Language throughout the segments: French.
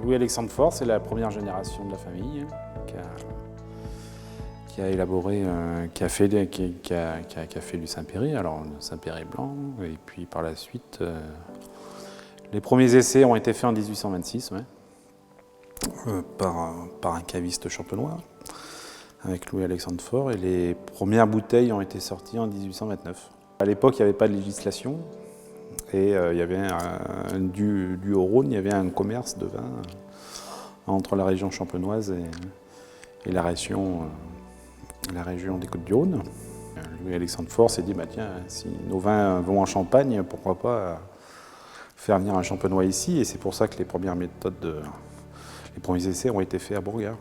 Louis-Alexandre Faure, c'est la première génération de la famille qui a élaboré, qui a fait du Saint-Péray, alors le Saint-Péray blanc, et puis par la suite, les premiers essais ont été faits en 1826, par un caviste champenois, avec Louis-Alexandre Faure, et les premières bouteilles ont été sorties en 1829. À l'époque, il n'y avait pas de législation, et il y avait du Haut-Rhône, il y avait un commerce de vin entre la région champenoise et la région des Côtes-du-Rhône. Louis-Alexandre Faure s'est dit, bah tiens, si nos vins vont en Champagne, pourquoi pas faire venir un champenois ici, et c'est pour ça que les premières méthodes, les premiers essais ont été faits à Bourgard.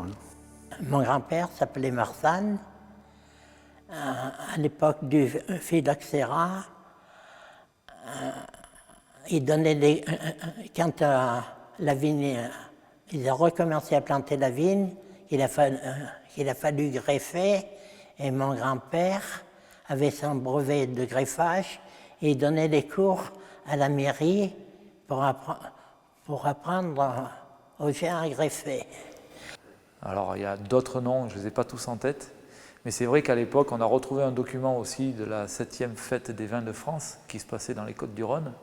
Mon grand-père s'appelait Marsanne. À l'époque du phylloxéra, il donnait quand la vigne, ils ont recommencé à planter la vigne, il a fallu greffer, et mon grand-père avait son brevet de greffage et il donnait les cours à la mairie pour apprendre aux gens à greffer. Alors il y a d'autres noms, je ne les ai pas tous en tête, mais c'est vrai qu'à l'époque on a retrouvé un document aussi de la 7e fête des vins de France qui se passait dans les Côtes-du-Rhône.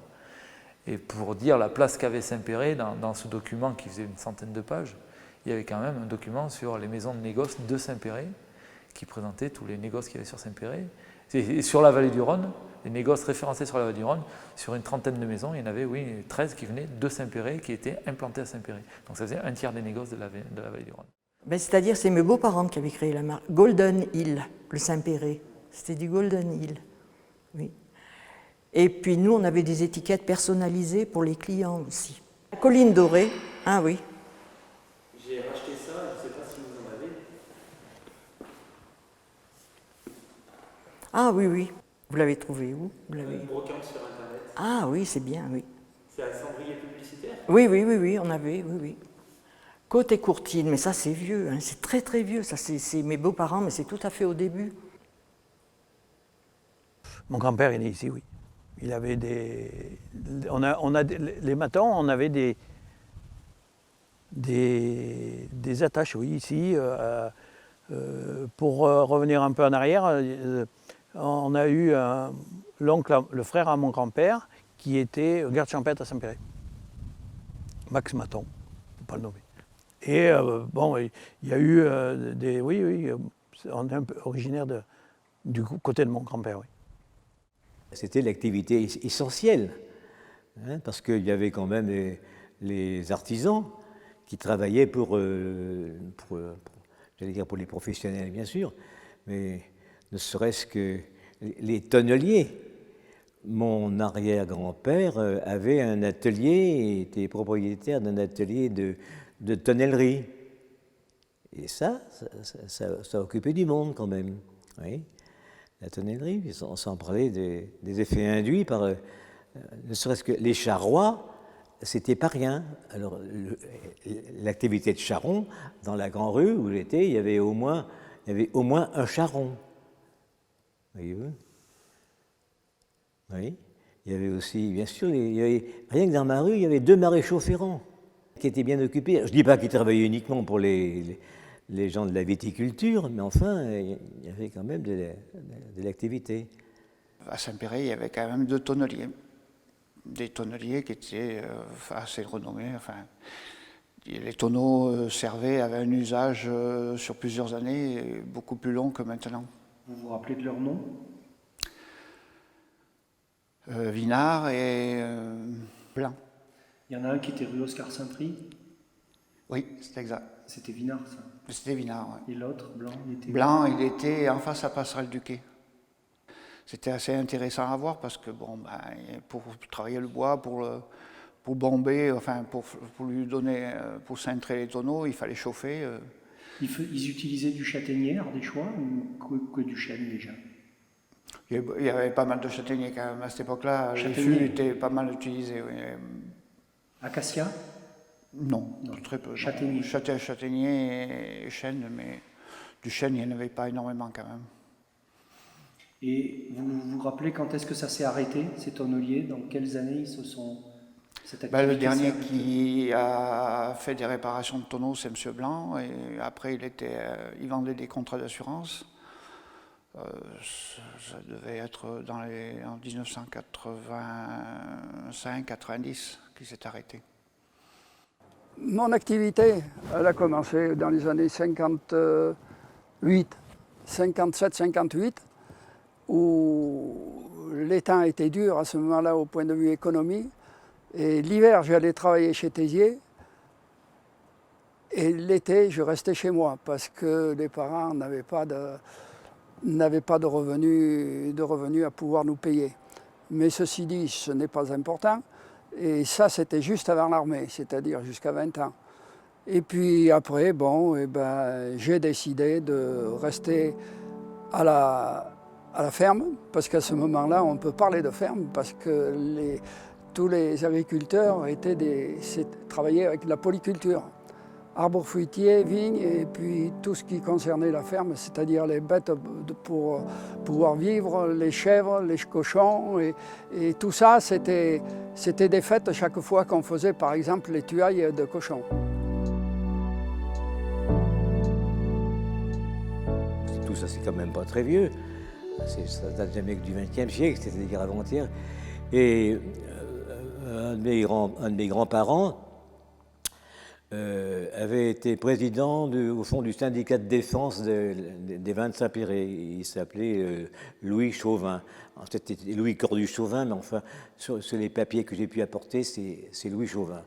Et pour dire la place qu'avait Saint-Péray dans ce document qui faisait une centaine de pages, il y avait quand même un document sur les maisons de négoce de Saint-Péray qui présentait tous les négoces qu'il y avait sur Saint-Péray. Et sur la vallée du Rhône, les négoces référencés sur la vallée du Rhône, sur une trentaine de maisons, il y en avait 13 qui venaient de Saint-Péray, qui étaient implantés à Saint-Péray. Donc ça faisait un tiers des négoces de la vallée du Rhône. Ben, c'est-à-dire c'est mes beaux-parents qui avaient créé la marque Golden Hill, le Saint-Péray. C'était du Golden Hill, oui. Et puis nous, on avait des étiquettes personnalisées pour les clients aussi. Colline dorée, ah oui. J'ai racheté ça, je ne sais pas si vous en avez. Ah oui, oui. Vous l'avez trouvé où? Vous l'avez... Brocante sur Internet. Ah oui, c'est bien, oui. C'est un cendrier publicitaire? Oui, on avait, oui. Côte et Courtine, mais ça c'est vieux, hein, c'est très très vieux, ça c'est mes beaux-parents, mais c'est tout à fait au début. Mon grand-père est né ici, oui. Il avait les matons, on avait des attaches, oui, ici. Pour revenir un peu en arrière, on a eu l'oncle, le frère à mon grand-père, qui était garde champêtre à Saint-Péray. Max Maton, pour ne pas le nommer. Et bon, il y a eu on est un peu originaire du côté de mon grand-père, oui. C'était l'activité essentielle, hein, parce qu'il y avait quand même les artisans qui travaillaient pour les professionnels, bien sûr, mais ne serait-ce que les tonneliers. Mon arrière-grand-père avait un atelier, était propriétaire d'un atelier de tonnellerie. Et ça occupait du monde quand même, oui. La tonnellerie, sans parler des effets induits par, ne serait-ce que les charrois, c'était pas rien. Alors, l'activité de charron, dans la grande rue où j'étais, il y avait au moins un charron. Voyez-vous? Oui. Il y avait aussi, bien sûr, rien que dans ma rue, il y avait 2 maréchaux ferrants qui étaient bien occupés. Je ne dis pas qu'ils travaillaient uniquement pour les gens de la viticulture, mais enfin, il y avait quand même de l'activité. À Saint-Péray, il y avait quand même 2 tonneliers. Des tonneliers qui étaient assez renommés. Enfin, les tonneaux avaient un usage sur plusieurs années beaucoup plus long que maintenant. Vous vous rappelez de leur nom? Vinard et Blanc. Il y en a un qui était rue Oscar Saint-Prix? Oui, c'est exact. C'était Vinard, ça? C'était Vinard, oui. Et l'autre, Blanc, il était... Blanc, il était en face à Passerelle du Quai. C'était assez intéressant à voir parce que, bon, pour travailler le bois, pour bomber, enfin, pour lui donner, pour cintrer les tonneaux, il fallait chauffer. Ils utilisaient du châtaignier, Ardéchois, ou que du chêne déjà? Il y avait pas mal de châtaigniers quand même à cette époque-là. Les fûts étaient pas mal utilisés, oui. Acacia? Non, très peu. Châtaignier. Châtaignier et chêne, mais du chêne, il n'y en avait pas énormément quand même. Et vous vous rappelez quand est-ce que ça s'est arrêté, ces tonneliers? Dans quelles années ils se sont... Le dernier qui a fait des réparations de tonneaux, c'est M. Blanc, et après il vendait des contrats d'assurance. Ça devait être en 1985-90 qu'il s'est arrêté. Mon activité, elle a commencé dans les années 57-58, où les temps étaient durs à ce moment-là au point de vue économie. Et l'hiver, j'allais travailler chez Tézier. Et l'été, je restais chez moi parce que les parents n'avaient pas de revenus à pouvoir nous payer. Mais ceci dit, ce n'est pas important. Et ça, c'était juste avant l'armée, c'est-à-dire jusqu'à 20 ans. Et puis après, j'ai décidé de rester à la ferme, parce qu'à ce moment-là, on peut parler de ferme, parce que tous les agriculteurs travaillaient avec la polyculture. Arbres fruitiers, vignes, et puis tout ce qui concernait la ferme, c'est-à-dire les bêtes pour pouvoir vivre, les chèvres, les cochons, et tout ça, c'était des fêtes chaque fois qu'on faisait, par exemple, les tuailles de cochons. Tout ça, c'est quand même pas très vieux. Ça date jamais que du XXe siècle, c'est-à-dire avant-hier. Et un de mes grands-parents avait été président au fond du syndicat de défense des vins de Saint-Péray. Il s'appelait Louis Chauvin. En fait, c'était Louis Cordu-Chauvin, mais enfin, sur les papiers que j'ai pu apporter, c'est Louis Chauvin.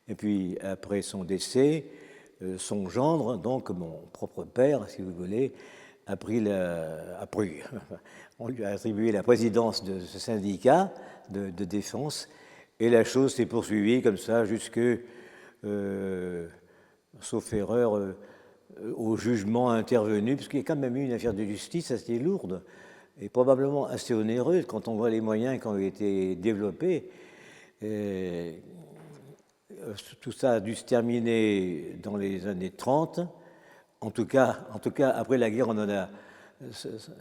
Et puis, après son décès, son gendre, donc mon propre père, si vous voulez, on lui a attribué la présidence de ce syndicat de défense, et la chose s'est poursuivie comme ça jusque, sauf erreur, au jugement intervenu, parce qu'il y a quand même eu une affaire de justice assez lourde et probablement assez onéreuse quand on voit les moyens qui ont été développés. Tout ça a dû se terminer dans les années 30. En tout cas, après la guerre,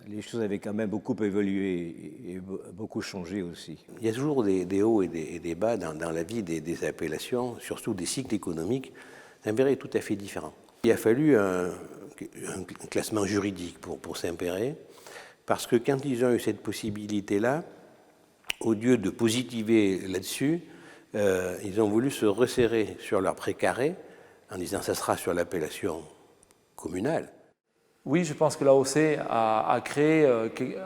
les choses avaient quand même beaucoup évolué et beaucoup changé aussi. Il y a toujours des hauts et des bas dans la vie des appellations, surtout des cycles économiques. Saint-Péray est tout à fait différent. Il a fallu un classement juridique pour Saint-Péray, parce que quand ils ont eu cette possibilité-là, au lieu de positiver là-dessus, ils ont voulu se resserrer sur leur précaré en disant ça sera sur l'appellation communale. Oui, je pense que l'AOC a créé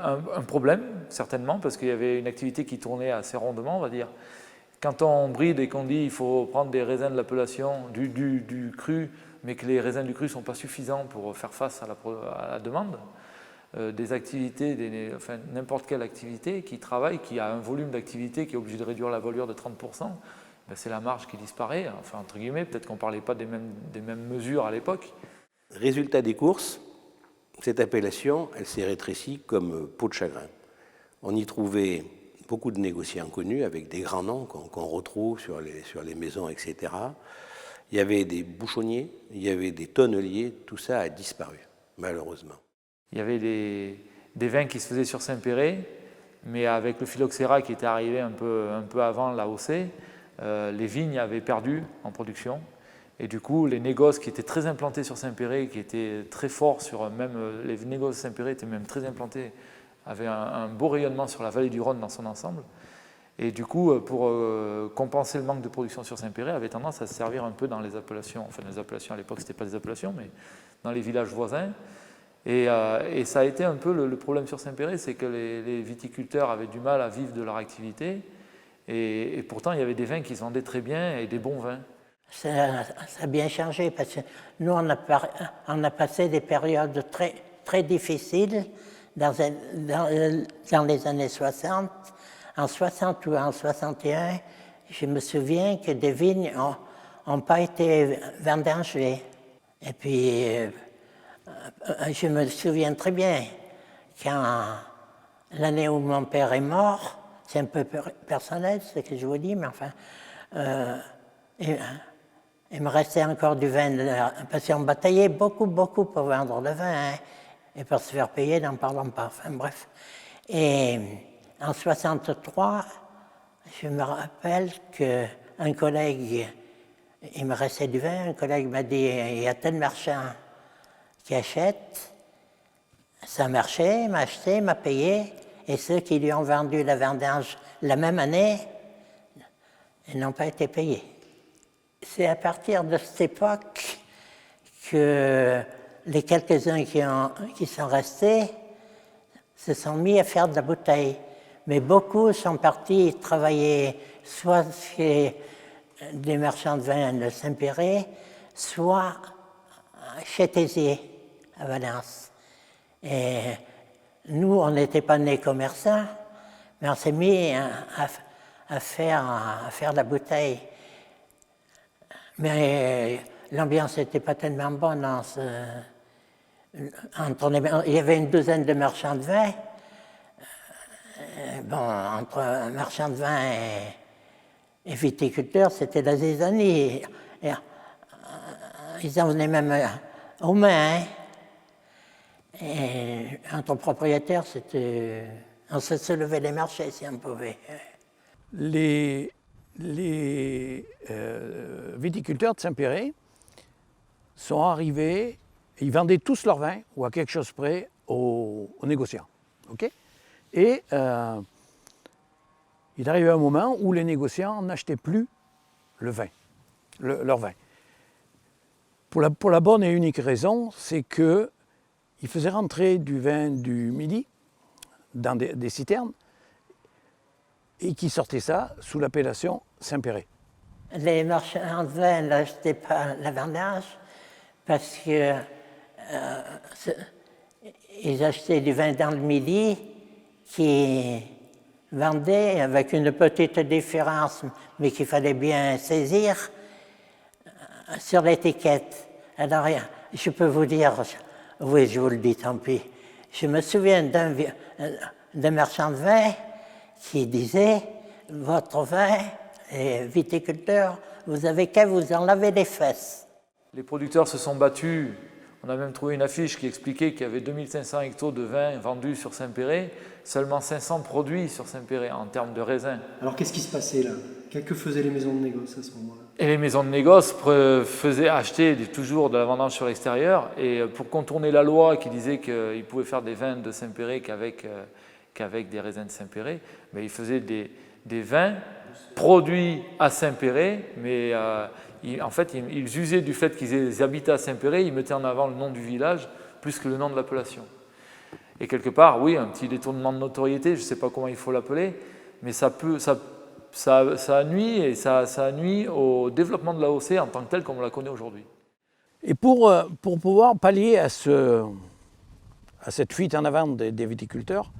un problème, certainement, parce qu'il y avait une activité qui tournait assez rondement, on va dire. Quand on bride et qu'on dit qu'il faut prendre des raisins de l'appellation du cru, mais que les raisins du cru ne sont pas suffisants pour faire face à la demande, des activités, n'importe quelle activité qui travaille, qui a un volume d'activité qui est obligé de réduire la voilure de 30%, c'est la marge qui disparaît, enfin entre guillemets, peut-être qu'on ne parlait pas des mêmes mesures à l'époque. Résultat des courses, cette appellation, elle s'est rétrécie comme peau de chagrin. On y trouvait beaucoup de négociants connus avec des grands noms qu'on retrouve sur les maisons, etc. Il y avait des bouchonniers, il y avait des tonneliers, tout ça a disparu, malheureusement. Il y avait des vins qui se faisaient sur Saint-Péray, mais avec le phylloxéra qui était arrivé un peu avant l'AOC, les vignes avaient perdu en production. Et du coup, les négoces qui étaient très implantés sur Saint-Péray, qui étaient très forts les négoces de Saint-Péray étaient même très implantés, avaient un beau rayonnement sur la vallée du Rhône dans son ensemble. Et du coup, pour compenser le manque de production sur Saint-Péray, avait tendance à se servir un peu dans les appellations. Enfin, les appellations à l'époque, ce n'était pas des appellations, mais dans les villages voisins. Et ça a été un peu le problème sur Saint-Péray, c'est que les viticulteurs avaient du mal à vivre de leur activité. Et pourtant, il y avait des vins qui se vendaient très bien et des bons vins. Ça a bien changé parce que nous, on a passé des périodes très, très difficiles dans les années 60. En 60 ou en 61, je me souviens que des vignes n'ont pas été vendangées. Et puis, je me souviens très bien, quand l'année où mon père est mort, c'est un peu personnel ce que je vous dis, mais enfin, il me restait encore du vin, parce qu'on bataillait beaucoup pour vendre le vin, hein, et pour se faire payer, n'en parlons pas, enfin bref. Et en 63, je me rappelle qu'un collègue, il me restait du vin, un collègue m'a dit, il y a tel marchand qui achète. Ça marchait, il m'a acheté, il m'a payé, et ceux qui lui ont vendu la vendange la même année, ils n'ont pas été payés. C'est à partir de cette époque que les quelques-uns qui sont restés se sont mis à faire de la bouteille. Mais beaucoup sont partis travailler soit chez des marchands de vin de Saint-Péray, soit chez Tézier, à Valence. Et nous, on n'était pas nés commerçants, mais on s'est mis à faire de la bouteille. Mais l'ambiance n'était pas tellement bonne. Il y avait une douzaine de marchands de vin. Bon, entre un marchand de vin et viticulteur, c'était la zizanie. Ils en venaient même aux mains. Et entre propriétaires, on se soulevait les marchés si on pouvait. Les viticulteurs de Saint-Péray sont arrivés, ils vendaient tous leur vin, ou à quelque chose près, aux négociants. Okay, et il arrivait un moment où les négociants n'achetaient plus le vin, leur vin. Pour la bonne et unique raison, c'est qu'ils faisaient rentrer du vin du Midi dans des citernes et qui sortaient ça sous l'appellation Saint-Péray. Les marchands de vin n'achetaient pas la vendange parce que ils achetaient du vin dans le Midi qui vendait avec une petite différence, mais qu'il fallait bien saisir sur l'étiquette. Alors, je peux vous dire, oui, je vous le dis, tant pis. Je me souviens d'un marchand de vin qui disait, votre vin, les viticulteurs, vous avez qu'à vous en laver les fesses. Les producteurs se sont battus. On a même trouvé une affiche qui expliquait qu'il y avait 2500 hectos de vin vendus sur Saint-Péray, seulement 500 produits sur Saint-Péray en termes de raisins. Alors qu'est-ce qui se passait là? Que faisaient les maisons de négoce à ce moment-là? Et les maisons de négoce faisaient acheter toujours de la vendange sur l'extérieur, et pour contourner la loi qui disait qu'ils pouvaient faire des vins de Saint-Péray qu'avec des raisins de Saint-Péray, mais ils faisaient des vins produits à Saint-Péray, mais en fait, ils usaient du fait qu'ils habitaient à Saint-Péray, ils mettaient en avant le nom du village plus que le nom de l'appellation. Et quelque part, oui, un petit détournement de notoriété, je ne sais pas comment il faut l'appeler, mais ça nuit au développement de l'AOC en tant que tel comme on la connaît aujourd'hui. Et pour pouvoir pallier à cette fuite en avant des viticulteurs,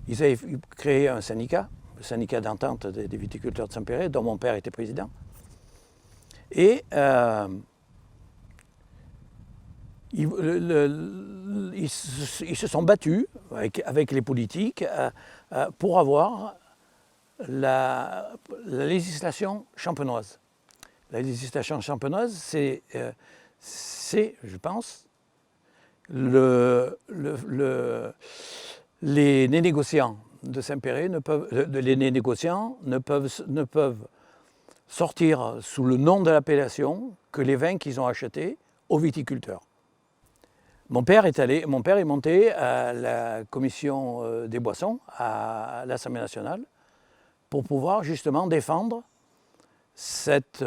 ils avaient créé un syndicat, le syndicat d'entente des viticulteurs de Saint-Péray, dont mon père était président. Et ils se sont battus avec les politiques pour avoir la législation champenoise. La législation champenoise, c'est je pense, les négociants de Saint-Péray ne peuvent sortir sous le nom de l'appellation que les vins qu'ils ont achetés aux viticulteurs. Mon père est monté à la commission des boissons à l'Assemblée nationale pour pouvoir justement défendre cette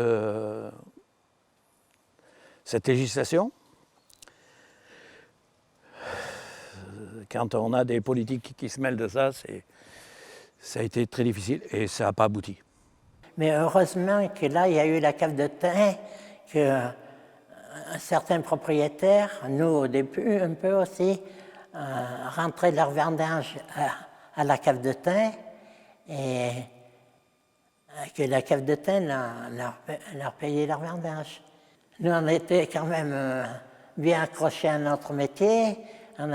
législation. Quand on a des politiques qui se mêlent de ça, ça a été très difficile et ça n'a pas abouti. Mais heureusement que là, il y a eu la cave de thym, que certains propriétaires, nous au début un peu aussi, rentraient leur vendange à la cave de thym et que la cave de thym leur payait leur vendange. Nous, on était quand même bien accrochés à notre métier. On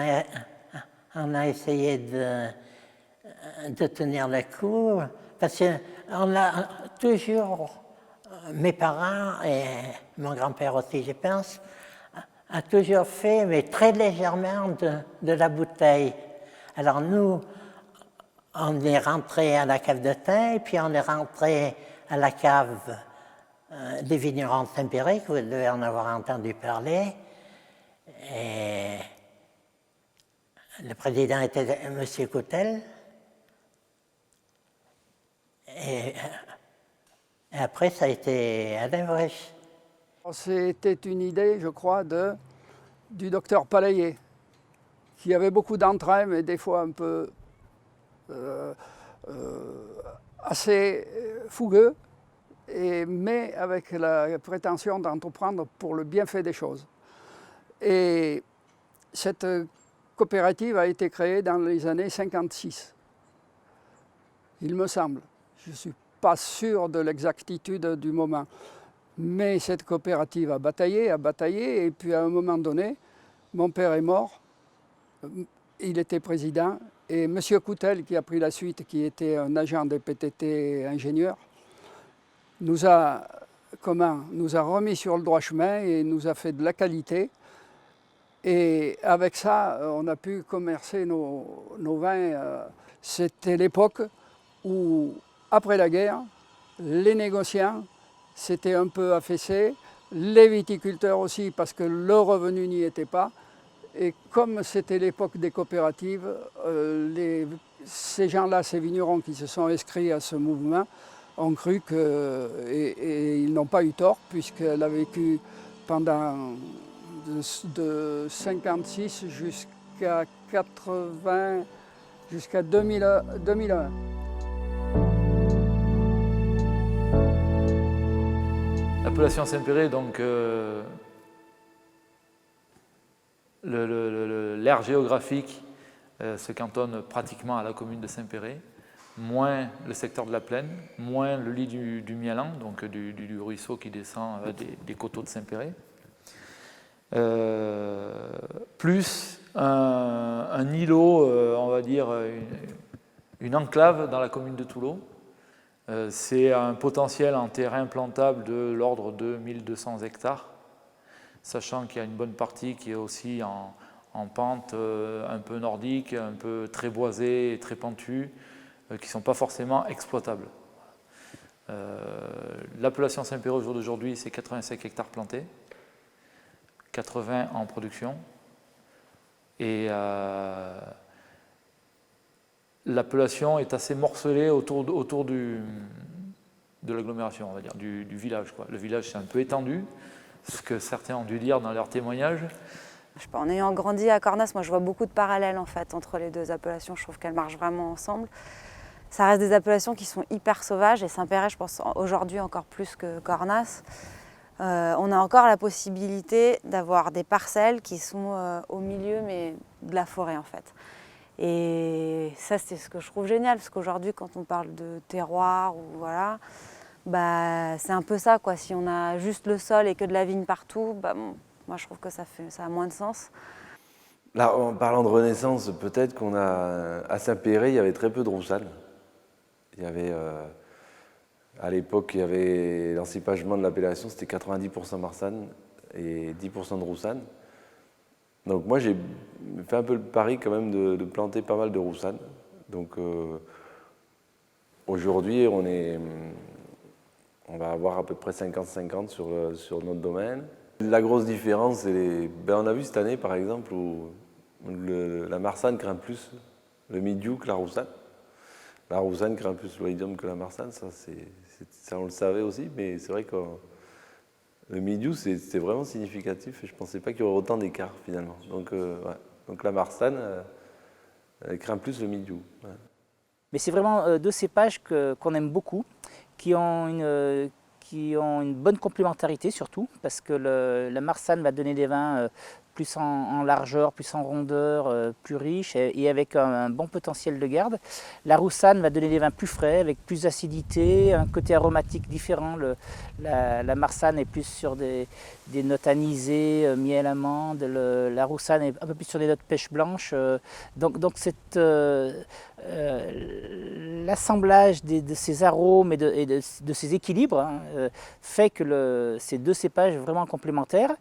a essayé de tenir le coup, parce qu'on a toujours, mes parents et mon grand-père aussi, je pense, a toujours fait, mais très légèrement, de la bouteille. Alors nous, On est rentré à la cave de thym, et puis on est rentré à la cave des vignerons de Saint-Péray, que vous devez en avoir entendu parler. Et le président était M. Coutel. Et après, ça a été Alain Vrech. C'était une idée, je crois, du docteur Palayer, qui avait beaucoup d'entrain, mais des fois un peu assez fougueux, mais avec la prétention d'entreprendre pour le bienfait des choses. Et cette coopérative a été créée dans les années 56, il me semble. Je ne suis pas sûr de l'exactitude du moment. Mais cette coopérative a bataillé, et puis à un moment donné, mon père est mort, il était président, et M. Coutel, qui a pris la suite, qui était un agent des PTT ingénieur, nous a remis sur le droit chemin et nous a fait de la qualité. Et avec ça, on a pu commercer nos vins. C'était l'époque où, après la guerre, les négociants s'étaient un peu affaissés, les viticulteurs aussi, parce que le revenu n'y était pas. Et comme c'était l'époque des coopératives, ces gens-là, ces vignerons qui se sont inscrits à ce mouvement, ont cru que, et ils n'ont pas eu tort, puisqu'elle a vécu pendant de 56 jusqu'à 80, jusqu'à 2001. L'appellation Saint-Péray, donc l'aire géographique se cantonne pratiquement à la commune de Saint-Péray, moins le secteur de la Plaine, moins le lit du Mialan, donc du ruisseau qui descend des coteaux de Saint-Péray, plus un îlot, on va dire une enclave dans la commune de Toulouse. C'est un potentiel en terrain plantable de l'ordre de 1200 hectares, sachant qu'il y a une bonne partie qui est aussi en pente un peu nordique, un peu très boisée et très pentue, qui ne sont pas forcément exploitables. L'appellation Saint-Péray au jour d'aujourd'hui, c'est 85 hectares plantés, 80 en production, et l'appellation est assez morcelée autour de l'agglomération, on va dire, du village, quoi. Le village s'est un peu étendu, ce que certains ont dû dire dans leurs témoignages. Je sais pas, en ayant grandi à Cornas, moi je vois beaucoup de parallèles en fait entre les deux appellations. Je trouve qu'elles marchent vraiment ensemble. Ça reste des appellations qui sont hyper sauvages, et Saint-Péray, je pense aujourd'hui encore plus que Cornas. On a encore la possibilité d'avoir des parcelles qui sont au milieu mais de la forêt en fait. Et ça, c'est ce que je trouve génial, parce qu'aujourd'hui, quand on parle de terroir, ou voilà, bah, c'est un peu ça, quoi. Si on a juste le sol et que de la vigne partout, bah, bon, moi je trouve que ça a moins de sens. Là, en parlant de renaissance, peut-être qu'on a, à Saint-Péray, il y avait très peu de roussanne. Il y avait, à l'époque, il y avait l'encépagement de l'appellation, c'était 90% marsanne et 10% de roussanne. Donc moi j'ai fait un peu le pari quand même de planter pas mal de roussanne. Donc aujourd'hui on va avoir à peu près 50-50 sur notre domaine. La grosse différence, on a vu cette année par exemple où la marsanne craint plus le midiou que la roussanne. La roussanne craint plus l'oïdium que la marsanne, ça on le savait aussi, mais c'est vrai que le midiou, c'était vraiment significatif et je ne pensais pas qu'il y aurait autant d'écart finalement. Donc, ouais. Donc la marsanne, elle craint plus le midiou. Ouais. Mais c'est vraiment deux cépages qu'on aime beaucoup, qui ont une bonne complémentarité surtout, parce que la marsanne va donner des vins plus en largeur, plus en rondeur, plus riches et avec un bon potentiel de garde. La roussanne va donner des vins plus frais, avec plus d'acidité, un côté aromatique différent. La marsanne est plus sur des notes anisées, miel, amande. La roussanne est un peu plus sur des notes pêche blanche. Donc l'assemblage de ces arômes et de ces équilibres fait que ces deux cépages vraiment complémentaires,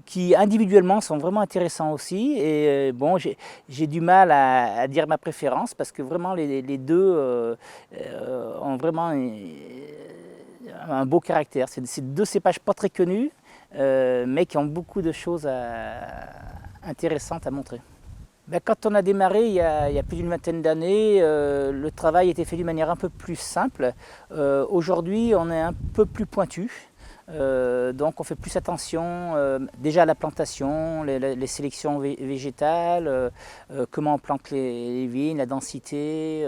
qui individuellement sont sont vraiment intéressants aussi. Et bon, j'ai du mal à dire ma préférence parce que vraiment les deux ont vraiment un beau caractère. C'est deux cépages pas très connus, mais qui ont beaucoup de choses intéressantes à montrer. Ben, quand on a démarré il y a plus d'une vingtaine d'années, le travail était fait d'une manière un peu plus simple. Aujourd'hui, on est un peu plus pointu. Donc on fait plus attention déjà à la plantation, les sélections végétales, comment on plante les vignes, la densité.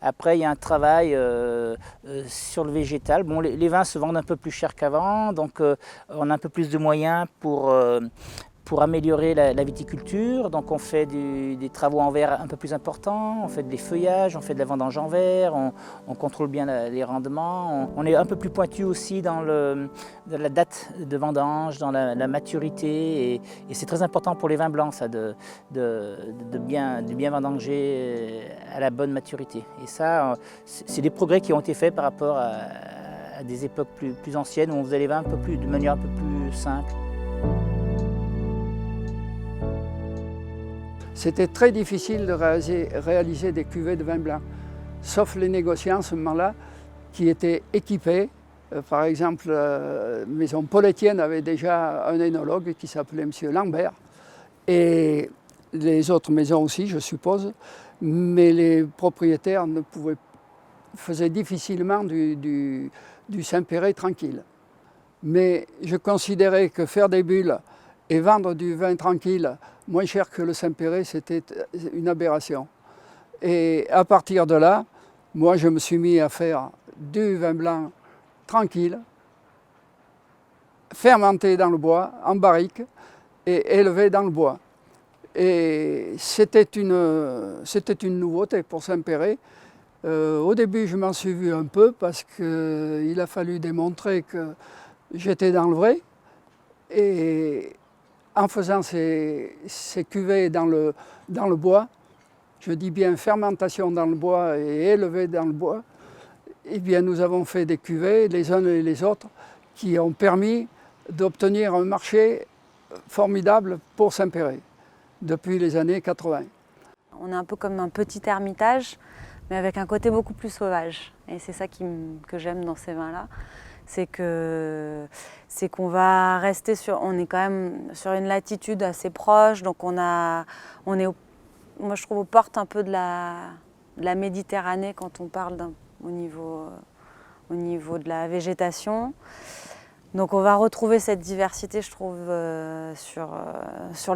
Après il y a un travail sur le végétal. Bon, les vins se vendent un peu plus cher qu'avant, donc on a un peu plus de moyens pour améliorer la viticulture. Donc on fait des travaux en verre un peu plus importants, on fait des feuillages, on fait de la vendange en verre, on contrôle bien les rendements. On est un peu plus pointu aussi dans la date de vendange, dans la maturité. Et c'est très important pour les vins blancs ça, de bien vendanger à la bonne maturité. Et ça, c'est des progrès qui ont été faits par rapport à des époques plus anciennes où on faisait les vins de manière un peu plus simple. C'était très difficile de réaliser des cuvées de vin blanc, sauf les négociants à ce moment-là qui étaient équipés. Par exemple, Maison Paul-Étienne avait déjà un œnologue qui s'appelait M. Lambert, et les autres maisons aussi, je suppose, mais les propriétaires faisaient difficilement du Saint-Péray tranquille. Mais je considérais que faire des bulles et vendre du vin tranquille moins cher que le Saint-Péray, c'était une aberration. Et à partir de là, moi je me suis mis à faire du vin blanc tranquille, fermenté dans le bois, en barrique, et élevé dans le bois. Et c'était une nouveauté pour Saint-Péray. Au début, je m'en suis vu un peu parce qu'il a fallu démontrer que j'étais dans le vrai. Et en faisant ces cuvées dans le bois, je dis bien fermentation dans le bois et élevé dans le bois, eh bien nous avons fait des cuvées, les uns et les autres, qui ont permis d'obtenir un marché formidable pour Saint-Péray depuis les années 80. On est un peu comme un petit ermitage, mais avec un côté beaucoup plus sauvage. Et c'est ça que j'aime dans ces vins-là. C'est qu'on va rester on est quand même sur une latitude assez proche, donc moi je trouve aux portes un peu de la Méditerranée quand on parle au niveau de la végétation. Donc on va retrouver cette diversité, je trouve, sur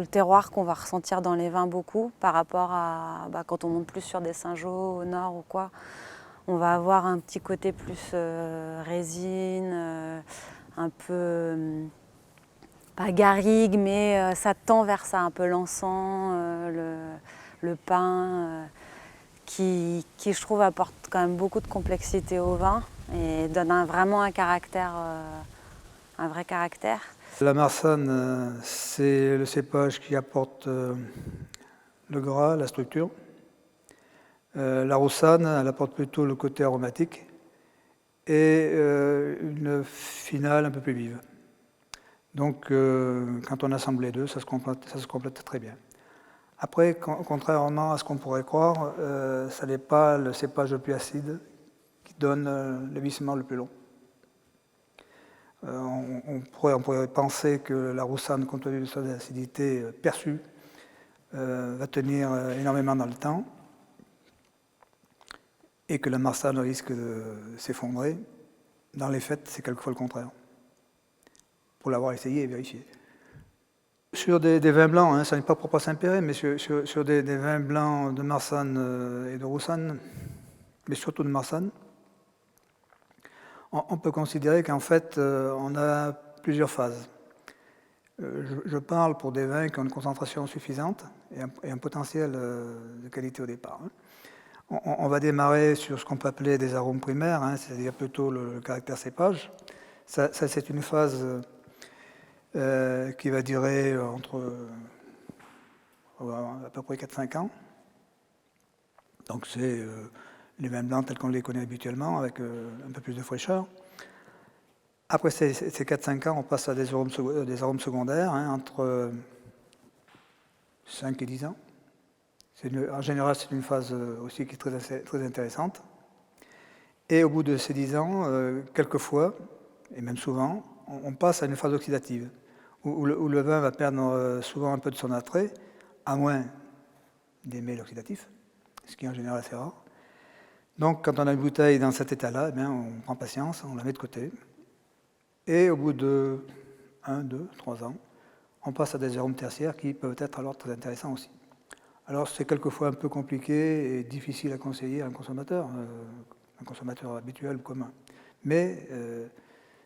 le terroir qu'on va ressentir dans les vins beaucoup par rapport à quand on monte plus sur des Saint-Jean au nord ou quoi. On va avoir un petit côté plus résine, un peu, pas garrigue, mais ça tend vers ça, un peu l'encens, le pin, qui je trouve apporte quand même beaucoup de complexité au vin et donne vraiment un caractère, un vrai caractère. La Marsanne, c'est le cépage qui apporte le gras, la structure. La Roussanne, elle apporte plutôt le côté aromatique et une finale un peu plus vive. Donc, quand on assemble les deux, ça se complète très bien. Après, contrairement à ce qu'on pourrait croire, ça n'est pas le cépage le plus acide qui donne le vieillissement le plus long. On pourrait penser que la Roussanne, compte tenu de son acidité perçue, va tenir énormément dans le temps, et que la Marsanne risque de s'effondrer. Dans les faits, c'est quelquefois le contraire, pour l'avoir essayé et vérifié. Sur des vins blancs, hein, ça n'est pas propre à Saint-Péray, mais sur des vins blancs de Marsanne et de Roussanne, mais surtout de Marsanne, on peut considérer qu'en fait, on a plusieurs phases. Je parle pour des vins qui ont une concentration suffisante et un potentiel de qualité au départ. On va démarrer sur ce qu'on peut appeler des arômes primaires, hein, c'est-à-dire plutôt le caractère cépage. Ça c'est une phase qui va durer entre à peu près 4-5 ans. Donc c'est les vins blancs tels qu'on les connaît habituellement, avec un peu plus de fraîcheur. Après ces 4-5 ans, on passe à des arômes secondaires, hein, entre 5 et 10 ans. En général, c'est une phase aussi qui est très intéressante. Et au bout de ces 10 ans, quelquefois, et même souvent, on passe à une phase oxydative, où le vin va perdre souvent un peu de son attrait, à moins d'aimer l'oxydatif, ce qui est en général assez rare. Donc, quand on a une bouteille dans cet état-là, eh bien, on prend patience, on la met de côté. Et au bout de 1, 2, 3 ans, on passe à des arômes tertiaires qui peuvent être alors très intéressants aussi. Alors, c'est quelquefois un peu compliqué et difficile à conseiller à un consommateur habituel ou commun. Mais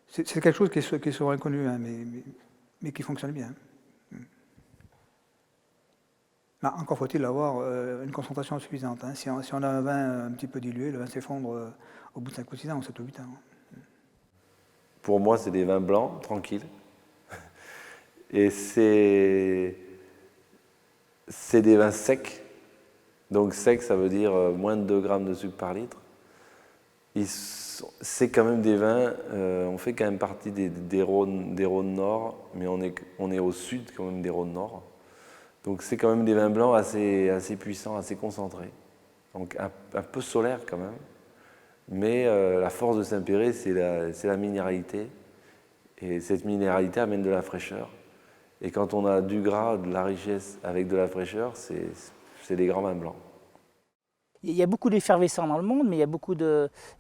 c'est quelque chose qui est souvent inconnu, hein, mais qui fonctionne bien. Encore faut-il avoir une concentration suffisante. Hein. Si on a un vin un petit peu dilué, le vin s'effondre au bout de 5 ou 6 ans, ou 7 ou 8 ans. Pour moi, c'est des vins blancs, tranquilles. Et c'est des vins secs. Donc sec, ça veut dire moins de 2 grammes de sucre par litre. C'est quand même des vins, on fait quand même partie des Rhônes Nord, mais on est au sud quand même des Rhônes Nord. Donc c'est quand même des vins blancs assez puissants, assez concentrés. Donc un peu solaire quand même. Mais la force de Saint-Péray, c'est la minéralité. Et cette minéralité amène de la fraîcheur. Et quand on a du gras, de la richesse avec de la fraîcheur, c'est des grands vins blancs. Il y a beaucoup d'effervescents dans le monde, mais il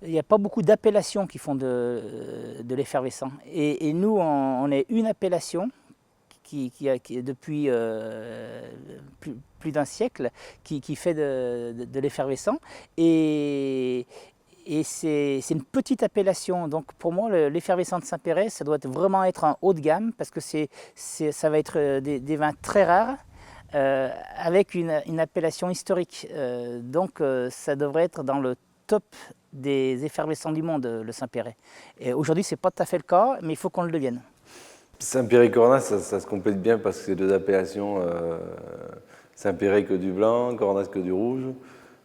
n'y a pas beaucoup d'appellations qui font de l'effervescent. Et nous, on est une appellation qui depuis plus d'un siècle, qui fait de l'effervescent. Et c'est une petite appellation. Donc pour moi, l'effervescent de Saint-Péray, ça doit vraiment être un haut de gamme, parce que ça va être des vins très rares, avec une appellation historique. Donc ça devrait être dans le top des effervescents du monde, le Saint-Péray. Et aujourd'hui, ce n'est pas tout à fait le cas, mais il faut qu'on le devienne. Saint-Péray-Cornas, ça se complète bien parce que c'est deux appellations, Saint-Péray que du blanc, Cornas que du rouge.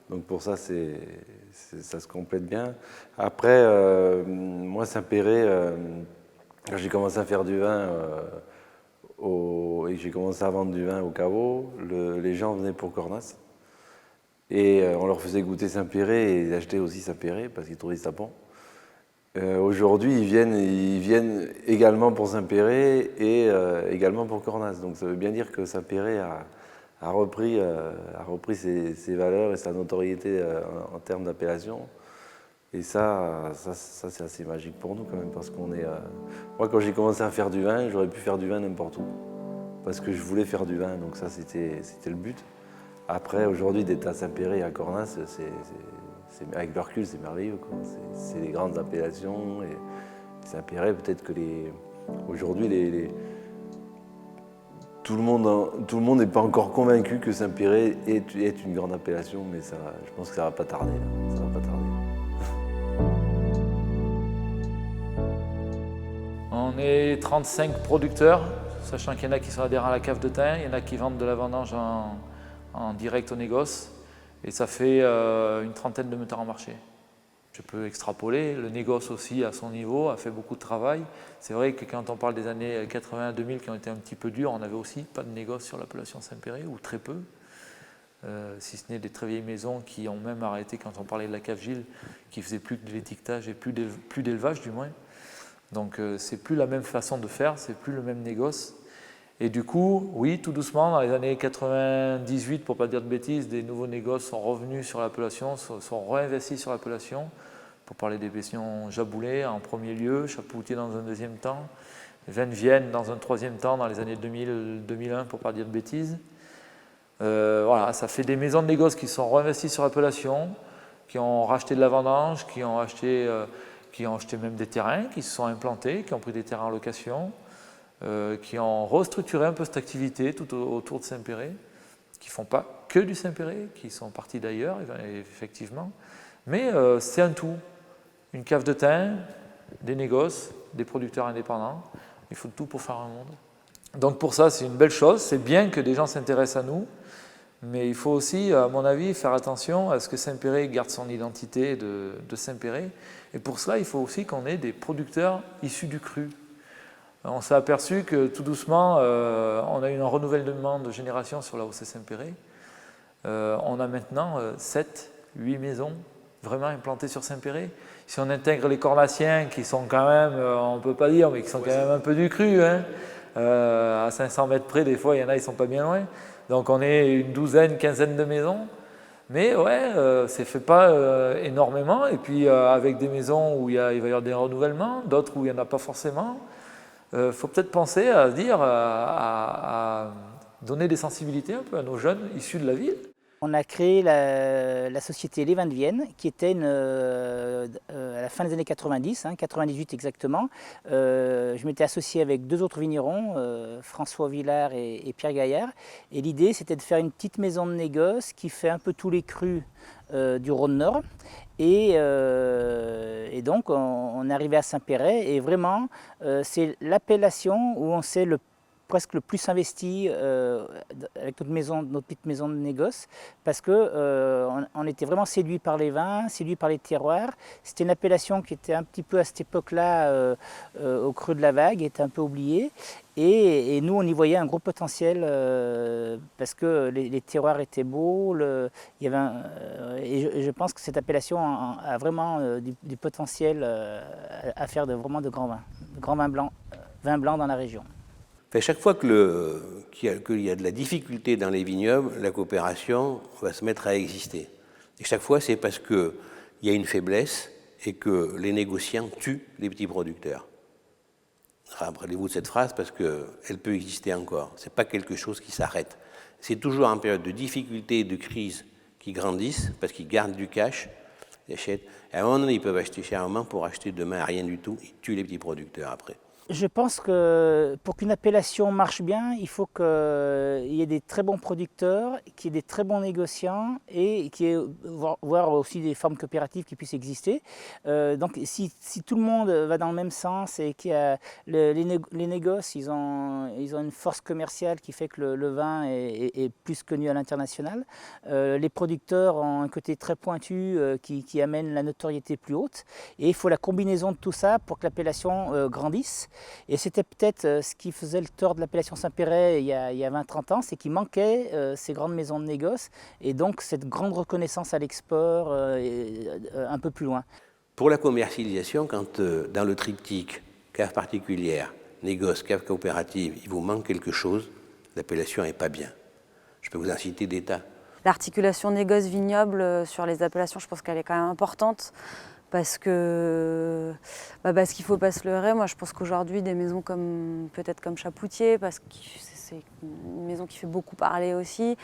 Donc pour ça, ça se complète bien. Après, moi, Saint-Péray, quand j'ai commencé à faire du vin, et j'ai commencé à vendre du vin au caveau, les gens venaient pour Cornas. Et on leur faisait goûter Saint-Péray et ils achetaient aussi Saint-Péray parce qu'ils trouvaient ça bon. Aujourd'hui, ils viennent également pour Saint-Péray et également pour Cornas. Donc ça veut bien dire que Saint-Péray a repris ses valeurs et sa notoriété en termes d'appellation. Et ça c'est assez magique pour nous quand même, parce qu'on est... Moi, quand j'ai commencé à faire du vin, j'aurais pu faire du vin n'importe où. Parce que je voulais faire du vin, donc ça, c'était le but. Après, aujourd'hui, d'être à Saint-Péray et à Cornas, avec le recul, c'est merveilleux. C'est des grandes appellations. Et Saint-Péray, peut-être que aujourd'hui, tout le monde n'est pas encore convaincu que Saint-Péray est une grande appellation, mais ça, je pense que ça ne va pas tarder. Là. Ça va pas tarder. On est 35 producteurs, sachant qu'il y en a qui sont adhérents à la cave de thym, il y en a qui vendent de la vendange en direct au négoce, et ça fait une trentaine de metteurs en marché. Je peux extrapoler, le négoce aussi à son niveau a fait beaucoup de travail. C'est vrai que quand on parle des années 80-2000 qui ont été un petit peu dures, on n'avait aussi pas de négoce sur l'appellation Saint-Péray, ou très peu, si ce n'est des très vieilles maisons qui ont même arrêté, quand on parlait de la cave Gilles, qui ne faisaient plus de l'étiquetage et plus d'élevage du moins. Donc c'est plus la même façon de faire, c'est plus le même négoce. Et du coup, oui, tout doucement, dans les années 98, pour ne pas dire de bêtises, des nouveaux négoces sont revenus sur l'appellation, sont réinvestis sur l'appellation, pour parler des paysions Jaboulet en premier lieu, Chapoutier dans un deuxième temps, Vienne dans un troisième temps, dans les années 2000-2001, pour ne pas dire de bêtises. Voilà, ça fait des maisons de négoce qui sont réinvesties sur l'appellation, qui ont racheté de la vendange, qui ont acheté même des terrains, qui se sont implantés, qui ont pris des terrains en location, qui ont restructuré un peu cette activité tout autour de Saint-Péray, qui ne font pas que du Saint-Péray, qui sont partis d'ailleurs, effectivement. Mais c'est un tout. Une cave de thym, des négoces, des producteurs indépendants. Il faut tout pour faire un monde. Donc pour ça, c'est une belle chose. C'est bien que des gens s'intéressent à nous, mais il faut aussi, à mon avis, faire attention à ce que Saint-Péray garde son identité de Saint-Péray. Et pour cela, il faut aussi qu'on ait des producteurs issus du cru. On s'est aperçu que tout doucement, on a eu un renouvellement de génération sur la Haussay-Saint-Péray. On a maintenant 7-8 maisons vraiment implantées sur Saint-Péray. Si on intègre les Cornassiens, qui sont quand même, on ne peut pas dire, mais qui sont quand même un peu du cru, hein, à 500 mètres près, des fois, il y en a, ils ne sont pas bien loin. Donc on est une douzaine, quinzaine de maisons. Mais ouais, ça ne fait pas énormément. Et puis avec des maisons où il va y avoir des renouvellements, d'autres où il n'y en a pas forcément, il faut peut-être penser à dire, à donner des sensibilités un peu à nos jeunes issus de la ville. On a créé la société Les Vins de Vienne, qui était à la fin des années 90, 98 exactement. Je m'étais associé avec 2 autres vignerons, François Villard et Pierre Gaillard. Et l'idée, c'était de faire une petite maison de négoce qui fait un peu tous les crus du Rhône-Nord. Et donc, on est arrivé à Saint-Péray. Et vraiment, c'est l'appellation où on s'est presque le plus investi avec notre petite maison de négoce, parce qu'on était vraiment séduit par les vins, séduit par les terroirs. C'était une appellation qui était un petit peu à cette époque-là au creux de la vague, était un peu oubliée. Et nous, on y voyait un gros potentiel parce que les terroirs étaient beaux. Et je pense que cette appellation a vraiment du potentiel à faire vraiment de grands vins blancs dans la région. Chaque fois qu'il y a de la difficulté dans les vignobles, la coopération va se mettre à exister. Et chaque fois, c'est parce qu'il y a une faiblesse et que les négociants tuent les petits producteurs. Rappelez-vous de cette phrase parce qu'elle peut exister encore. Ce n'est pas quelque chose qui s'arrête. C'est toujours en période de difficulté et de crise qu'ils grandissent parce qu'ils gardent du cash, ils achètent. Et à un moment donné, ils peuvent acheter chèrement pour acheter demain rien du tout. Ils tuent les petits producteurs après. Je pense que pour qu'une appellation marche bien, il faut qu'il y ait des très bons producteurs, qu'il y ait des très bons négociants et qu'il y ait voire aussi des formes coopératives qui puissent exister. Donc si tout le monde va dans le même sens et qu'il y a les négoces, ils ont une force commerciale qui fait que le vin est plus connu à l'international. Les producteurs ont un côté très pointu qui amène la notoriété plus haute. Et il faut la combinaison de tout ça pour que l'appellation grandisse. Et c'était peut-être ce qui faisait le tort de l'appellation Saint-Péray il y a 20-30 ans, c'est qu'il manquait ces grandes maisons de négoce et donc cette grande reconnaissance à l'export un peu plus loin. Pour la commercialisation, quand dans le triptyque cave particulière, négoce, cave coopérative, il vous manque quelque chose, l'appellation n'est pas bien. Je peux vous en citer des tas. L'articulation négoce-vignoble sur les appellations, je pense qu'elle est quand même importante. Parce qu'il ne faut pas se leurrer. Moi, je pense qu'aujourd'hui, des maisons peut-être comme Chapoutier, parce que c'est une maison qui fait beaucoup parler aussi,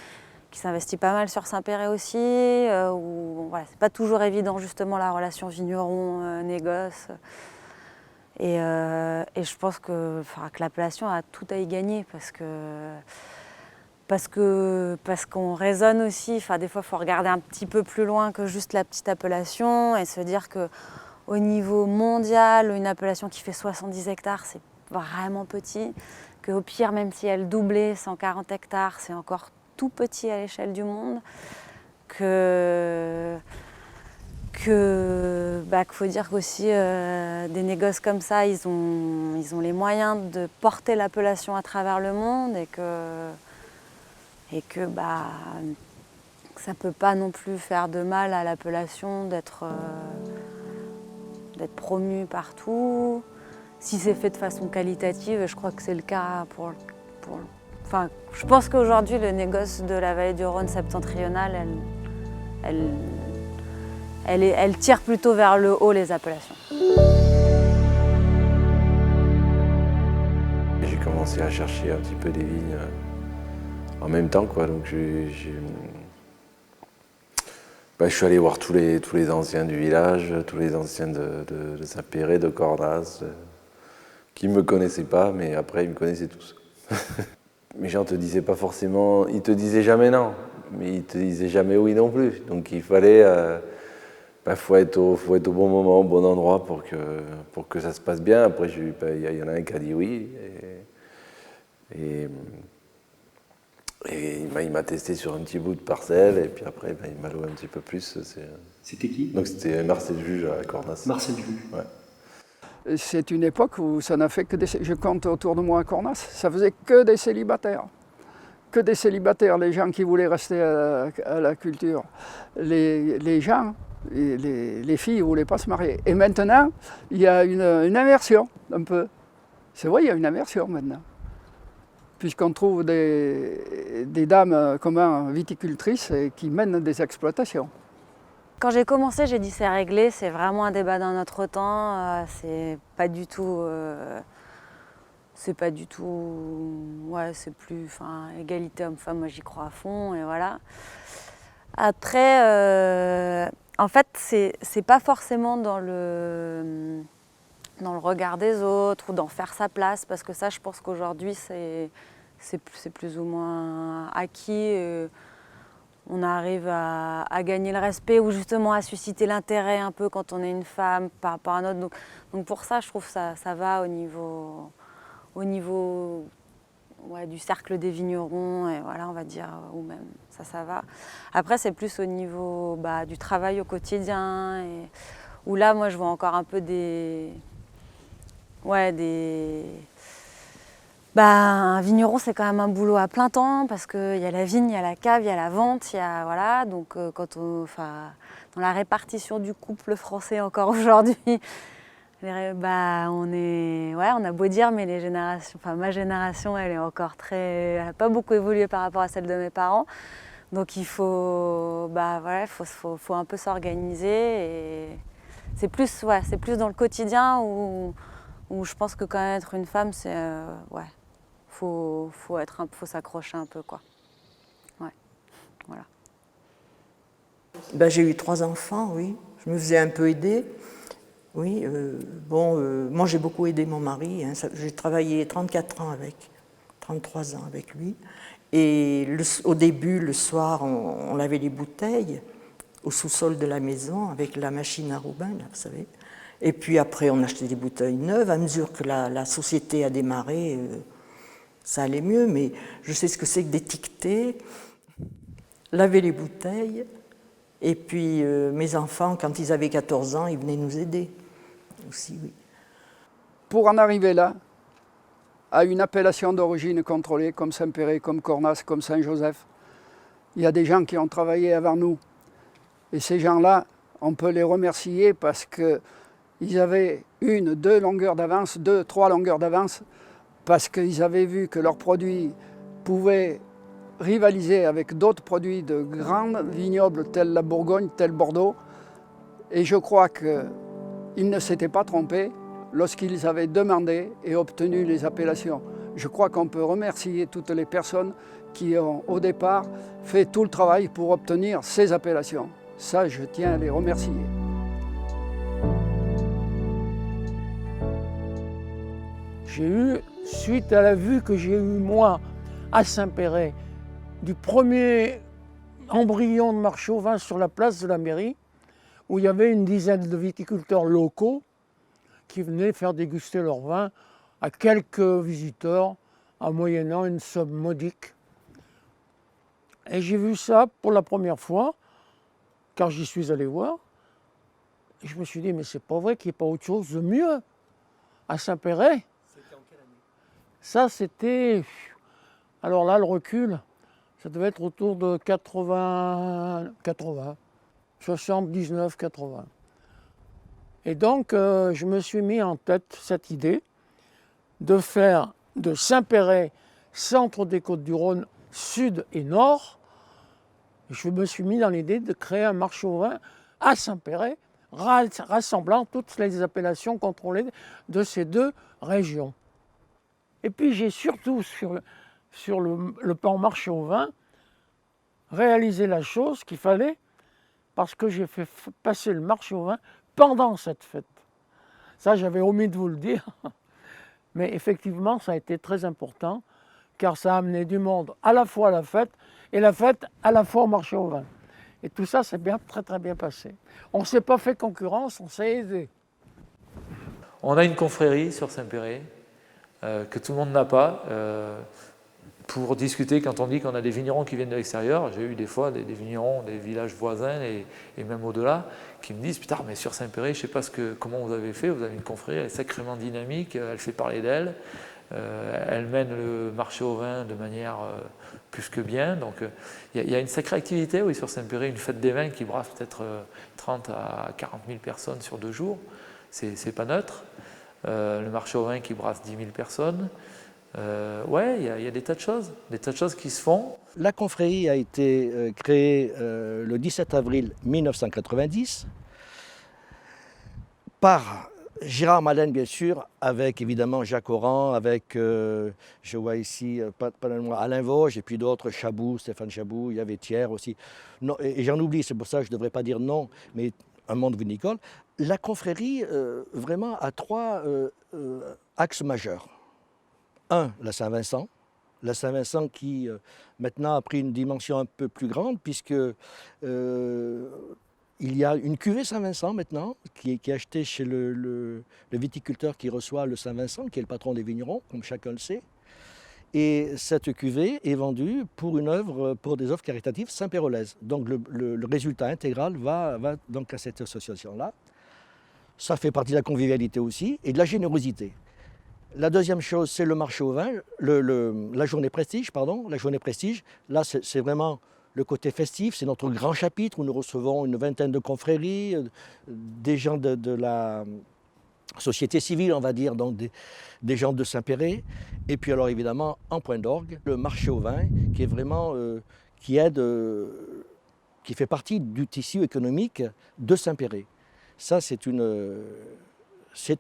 qui s'investit pas mal sur Saint-Péray aussi, où voilà, c'est pas toujours évident justement la relation vigneron-négoce. Et je pense que l'appellation a tout à y gagner parce qu'on raisonne aussi, des fois il faut regarder un petit peu plus loin que juste la petite appellation et se dire qu'au niveau mondial, une appellation qui fait 70 hectares, c'est vraiment petit, qu'au pire, même si elle doublait 140 hectares, c'est encore tout petit à l'échelle du monde, qu'il faut dire qu'aussi des négoces comme ça, ils ont les moyens de porter l'appellation à travers le monde et que ça ne peut pas non plus faire de mal à l'appellation d'être promue partout. Si c'est fait de façon qualitative, et je crois que c'est le cas je pense qu'aujourd'hui, le négoce de la vallée du Rhône septentrionale, elle tire plutôt vers le haut les appellations. J'ai commencé à chercher un petit peu des vignes en même temps, quoi. Donc je suis allé voir tous les anciens du village, tous les anciens de Saint-Péray, de Cornas, qui ne me connaissaient pas, mais après ils me connaissaient tous. Les gens ne te disaient pas forcément, ils ne te disaient jamais non, mais ils ne te disaient jamais oui non plus. Donc il fallait, faut être au bon moment, au bon endroit pour que ça se passe bien. Après, il y en a un qui a dit oui, et il m'a testé sur un petit bout de parcelle, et puis après, il m'a loué un petit peu plus. C'était qui? Donc c'était Marcel Juge à Cornas. Marcel Juge. Ouais. C'est une époque où ça n'a fait que je compte autour de moi à Cornas, ça faisait que des célibataires. que des célibataires, les gens qui voulaient rester à la culture. Les gens, les filles ne voulaient pas se marier. Et maintenant, il y a une inversion, un peu. C'est vrai, il y a une inversion maintenant. Puisqu'on trouve des dames viticultrices qui mènent des exploitations. Quand j'ai commencé, j'ai dit c'est réglé, c'est vraiment un débat d'un autre temps, c'est pas du tout... ouais, c'est plus... Enfin, égalité homme-femme, moi j'y crois à fond, et voilà. Après, en fait, c'est pas forcément dans le regard des autres ou d'en faire sa place, parce que ça, je pense qu'aujourd'hui, c'est plus ou moins acquis. On arrive à gagner le respect ou justement à susciter l'intérêt un peu quand on est une femme par rapport à un autre. Donc pour ça, je trouve que ça va au niveau ouais, du cercle des vignerons, et voilà, on va dire, ou même ça va. Après, c'est plus au niveau du travail au quotidien, où là, moi, je vois encore un peu un vigneron, c'est quand même un boulot à plein temps, parce qu'il y a la vigne, il y a la cave, il y a la vente, voilà. Donc, dans la répartition du couple français encore aujourd'hui, on a beau dire, mais ma génération, elle est encore elle n'a pas beaucoup évolué par rapport à celle de mes parents. Donc, il faut un peu s'organiser. Et c'est plus dans le quotidien où je pense que quand même être une femme, c'est faut s'accrocher un peu, quoi. Ouais, voilà. J'ai eu 3 enfants, oui. Je me faisais un peu aider. Oui, moi j'ai beaucoup aidé mon mari. Hein. J'ai travaillé 33 ans avec lui. Et au début, le soir, on lavait les bouteilles au sous-sol de la maison avec la machine à Robin, là, vous savez. Et puis après, on achetait des bouteilles neuves. À mesure que la société a démarré, ça allait mieux. Mais je sais ce que c'est que d'étiqueter, laver les bouteilles. Et puis mes enfants, quand ils avaient 14 ans, ils venaient nous aider aussi, oui. Pour en arriver là, à une appellation d'origine contrôlée comme Saint-Péray, comme Cornas, comme Saint-Joseph, il y a des gens qui ont travaillé avant nous. Et ces gens-là, on peut les remercier parce qu'ils avaient 1, 2 longueurs d'avance, 2, 3 longueurs d'avance, parce qu'ils avaient vu que leurs produits pouvaient rivaliser avec d'autres produits de grands vignobles tels la Bourgogne, tels Bordeaux. Et je crois qu'ils ne s'étaient pas trompés lorsqu'ils avaient demandé et obtenu les appellations. Je crois qu'on peut remercier toutes les personnes qui ont au départ fait tout le travail pour obtenir ces appellations. Ça, je tiens à les remercier. J'ai eu, suite à la vue que j'ai eue moi à Saint-Péray, du premier embryon de marché au vin sur la place de la mairie, où il y avait une dizaine de viticulteurs locaux qui venaient faire déguster leur vin à quelques visiteurs en moyennant une somme modique. Et j'ai vu ça pour la première fois, car j'y suis allé voir. Et je me suis dit, mais c'est pas vrai qu'il n'y ait pas autre chose de mieux à Saint-Péray. C'était en quelle année? Ça, c'était... Alors là, le recul, ça devait être autour de 79, 80. Et donc, je me suis mis en tête cette idée de faire de Saint-Péray, centre des Côtes-du-Rhône, sud et nord. Je me suis mis dans l'idée de créer un marché au vin à Saint-Péray, rassemblant toutes les appellations contrôlées de ces 2 régions. Et puis j'ai surtout, sur le plan marché au vin, réalisé la chose qu'il fallait, parce que j'ai fait passer le marché au vin pendant cette fête. Ça, j'avais omis de vous le dire, mais effectivement, ça a été très important, car ça a amené du monde à la fois à la fête, et la fête à la fois au marché au vin. Et tout ça s'est très très bien passé. On ne s'est pas fait concurrence, on s'est aidé. On a une confrérie sur Saint-Péray que tout le monde n'a pas. Pour discuter, quand on dit qu'on a des vignerons qui viennent de l'extérieur, j'ai eu des fois des vignerons des villages voisins et même au-delà qui me disent « Putain, mais sur Saint-Péray, je ne sais pas comment vous avez fait, vous avez une confrérie, elle est sacrément dynamique, elle fait parler d'elle. Elle mène le marché au vin de manière plus que bien. Donc il y a une sacrée activité oui, sur Saint-Péray, une fête des vins qui brasse peut-être 30 à 40 000 personnes sur 2 jours. C'est pas neutre. Le marché au vin qui brasse 10 000 personnes. Ouais, il y a des tas de choses qui se font. La confrérie a été créée le 17 avril 1990 par Gérard Malène, bien sûr, avec évidemment Jacques Oran, avec, je vois ici, Alain Vosges, et puis d'autres, Chabou, Stéphane Chabou, il y avait Thiers aussi. Non, et j'en oublie, c'est pour ça que je ne devrais pas dire non, mais un monde vinicole. La confrérie, vraiment, a 3 axes majeurs. 1, la Saint-Vincent. La Saint-Vincent qui, maintenant, a pris une dimension un peu plus grande, puisque il y a une cuvée Saint-Vincent maintenant, qui est achetée chez le viticulteur qui reçoit le Saint-Vincent, qui est le patron des vignerons, comme chacun le sait. Et cette cuvée est vendue pour des œuvres caritatives saint-pérolaises. Donc le résultat intégral va donc à cette association-là. Ça fait partie de la convivialité aussi et de la générosité. La deuxième chose, c'est le marché au vin, la journée prestige, pardon. La journée prestige, là, c'est vraiment le côté festif, c'est notre grand chapitre où nous recevons une vingtaine de confréries, des gens de la société civile, on va dire, donc des gens de Saint-Péray. Et puis alors évidemment, en point d'orgue, le marché au vin, qui est vraiment, qui fait partie du tissu économique de Saint-Péray. Ça, c'est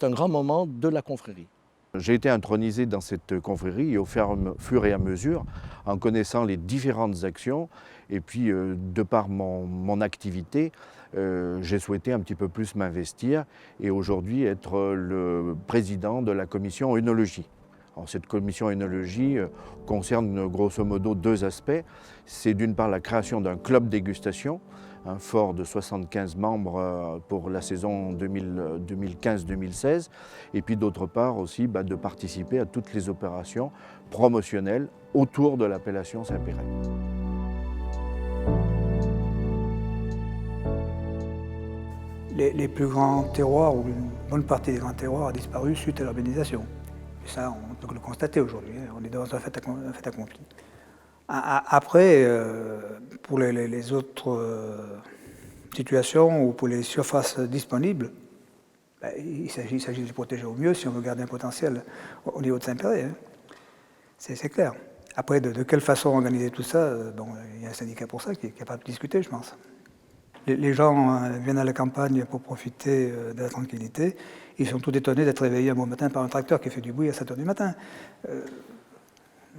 un grand moment de la confrérie. J'ai été intronisé dans cette confrérie et au fur et à mesure, en connaissant les différentes actions, et puis de par mon activité, j'ai souhaité un petit peu plus m'investir et aujourd'hui être le président de la commission œnologie. Alors, cette commission œnologie concerne grosso modo 2 aspects. C'est d'une part la création d'un club dégustation, fort de 75 membres pour la saison 2015-2016, et puis d'autre part aussi de participer à toutes les opérations promotionnelles autour de l'appellation Saint-Péray. Les plus grands terroirs, ou une bonne partie des grands terroirs, a disparu suite à l'urbanisation. Et ça, on peut le constater aujourd'hui, on est dans un fait accompli. Après, pour les autres situations ou pour les surfaces disponibles, il s'agit de les protéger au mieux si on veut garder un potentiel au niveau de Saint-Péray. C'est clair. Après, de quelle façon organiser tout ça, il y a un syndicat pour ça qui est capable de discuter, je pense. Les gens viennent à la campagne pour profiter de la tranquillité. Ils sont tout étonnés d'être réveillés un bon matin par un tracteur qui fait du bruit à 7 h du matin.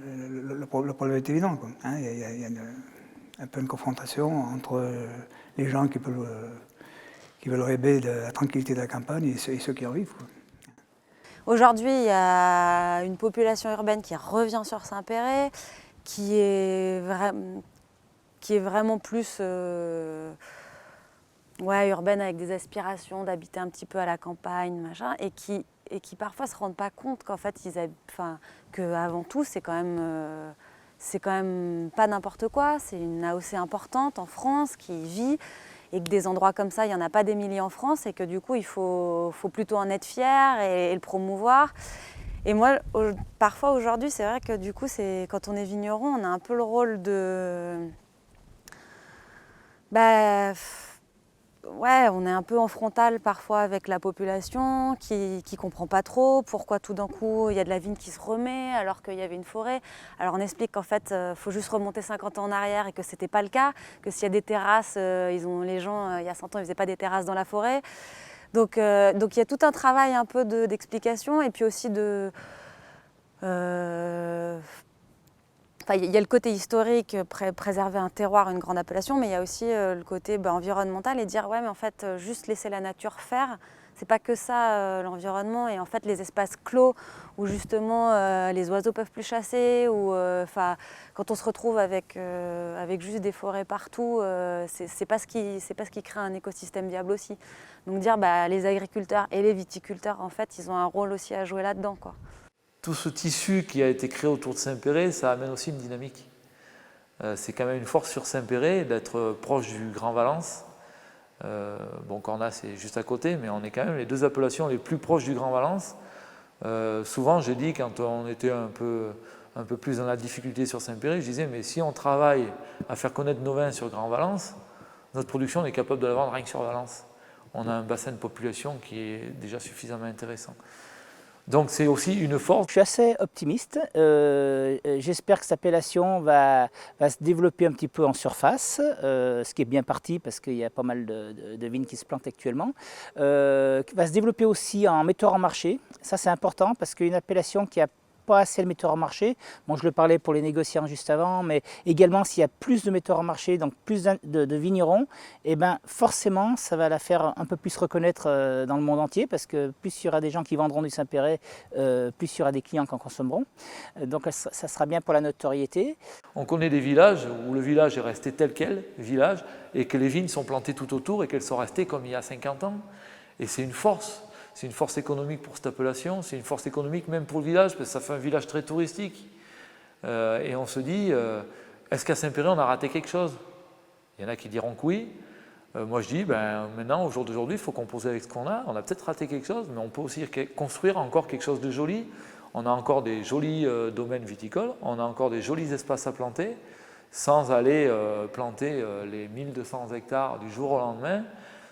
Le problème est évident, quoi. Il y a un peu une confrontation entre les gens qui veulent rêver de la tranquillité de la campagne et ceux qui en vivent, quoi. Aujourd'hui, il y a une population urbaine qui revient sur Saint-Péray, qui est vraiment plus urbaine, avec des aspirations d'habiter un petit peu à la campagne, machin, et qui parfois se rendent pas compte qu'en fait, qu'avant tout, c'est quand même pas n'importe quoi. C'est une AOC importante en France qui vit, et que des endroits comme ça, il n'y en a pas des milliers en France, et que du coup, il faut plutôt en être fier et le promouvoir. Et moi, parfois aujourd'hui, c'est vrai que du coup, quand on est vigneron, on a un peu le rôle de... on est un peu en frontal parfois avec la population qui comprend pas trop pourquoi tout d'un coup il y a de la vigne qui se remet alors qu'il y avait une forêt. Alors on explique qu'en fait il faut juste remonter 50 ans en arrière et que c'était pas le cas, que s'il y a des terrasses, les gens il y a 100 ans ils faisaient pas des terrasses dans la forêt. Donc il y a tout un travail un peu d'explication et puis aussi de... il y a le côté historique, préserver un terroir, une grande appellation, mais il y a aussi le côté environnemental et dire ouais mais en fait juste laisser la nature faire, c'est pas que ça l'environnement, et en fait les espaces clos où justement les oiseaux peuvent plus chasser, ou quand on se retrouve avec juste des forêts partout, c'est pas ce qui crée un écosystème viable aussi. Donc dire les agriculteurs et les viticulteurs en fait ils ont un rôle aussi à jouer là-dedans, quoi. Tout ce tissu qui a été créé autour de Saint-Péray, ça amène aussi une dynamique. C'est quand même une force sur Saint-Péray d'être proche du Grand Valence. Cornas c'est juste à côté, mais on est quand même les 2 appellations les plus proches du Grand Valence. Souvent, j'ai dit, quand on était un peu plus dans la difficulté sur Saint-Péray, je disais, mais si on travaille à faire connaître nos vins sur Grand Valence, notre production, on est capable de la vendre rien que sur Valence. On a un bassin de population qui est déjà suffisamment intéressant. Donc c'est aussi une force. Je suis assez optimiste. J'espère que cette appellation va se développer un petit peu en surface, ce qui est bien parti parce qu'il y a pas mal de vignes qui se plantent actuellement. Qui va se développer aussi en metteur en marché. Ça c'est important parce qu'une appellation qui a pas assez de metteurs en marché, bon je le parlais pour les négociants juste avant, mais également s'il y a plus de metteurs en marché, donc plus de vignerons, et ben forcément ça va la faire un peu plus reconnaître dans le monde entier, parce que plus il y aura des gens qui vendront du Saint-Péray, plus il y aura des clients qui en consommeront. Donc ça sera bien pour la notoriété. On connaît des villages où le village est resté tel quel, village, et que les vignes sont plantées tout autour et qu'elles sont restées comme il y a 50 ans. Et c'est une force. C'est une force économique pour cette appellation, c'est une force économique même pour le village, parce que ça fait un village très touristique. Et on se dit, est-ce qu'à Saint-Péray, on a raté quelque chose? Il y en a qui diront que oui. Moi, je dis, maintenant, au jour d'aujourd'hui, il faut composer avec ce qu'on a. On a peut-être raté quelque chose, mais on peut aussi construire encore quelque chose de joli. On a encore des jolis domaines viticoles, on a encore des jolis espaces à planter, sans aller planter les 1200 hectares du jour au lendemain.